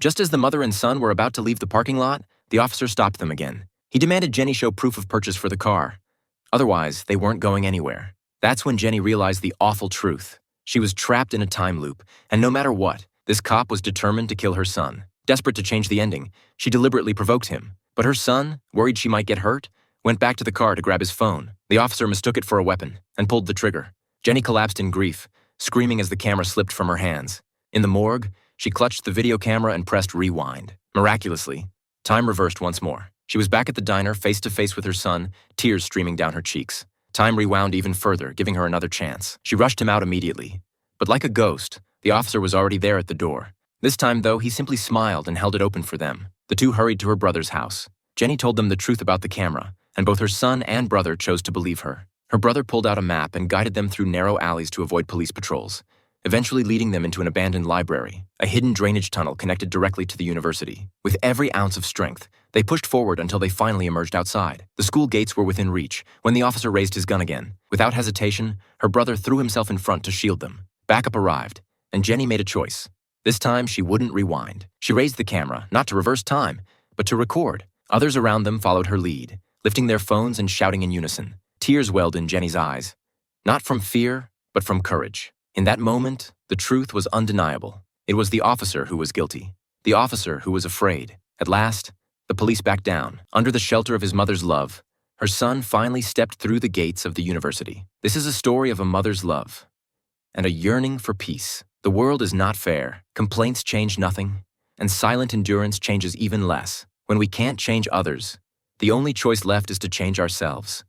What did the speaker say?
Just as the mother and son were about to leave the parking lot, the officer stopped them again. He demanded Jenny show proof of purchase for the car. Otherwise, they weren't going anywhere. That's when Jenny realized the awful truth. She was trapped in a time loop, and no matter what, this cop was determined to kill her son. Desperate to change the ending, she deliberately provoked him. But her son, worried she might get hurt, went back to the car to grab his phone. The officer mistook it for a weapon and pulled the trigger. Jenny collapsed in grief, screaming as the camera slipped from her hands. In the morgue, she clutched the video camera and pressed rewind. Miraculously, time reversed once more. She was back at the diner, face to face with her son, tears streaming down her cheeks. Time rewound even further, giving her another chance. She rushed him out immediately. But like a ghost, the officer was already there at the door. This time, though, he simply smiled and held it open for them. The two hurried to her brother's house. Jenny told them the truth about the camera, and both her son and brother chose to believe her. Her brother pulled out a map and guided them through narrow alleys to avoid police patrols, eventually leading them into an abandoned library, a hidden drainage tunnel connected directly to the university. With every ounce of strength, they pushed forward until they finally emerged outside. The school gates were within reach when the officer raised his gun again. Without hesitation, her brother threw himself in front to shield them. Backup arrived, and Jenny made a choice. This time, she wouldn't rewind. She raised the camera, not to reverse time, but to record. Others around them followed her lead, lifting their phones and shouting in unison. Tears welled in Jenny's eyes, not from fear, but from courage. In that moment, the truth was undeniable. It was the officer who was guilty, the officer who was afraid. At last, the police backed down. Under the shelter of his mother's love, her son finally stepped through the gates of the university. This is a story of a mother's love and a yearning for peace. The world is not fair. Complaints change nothing, and silent endurance changes even less. When we can't change others, the only choice left is to change ourselves.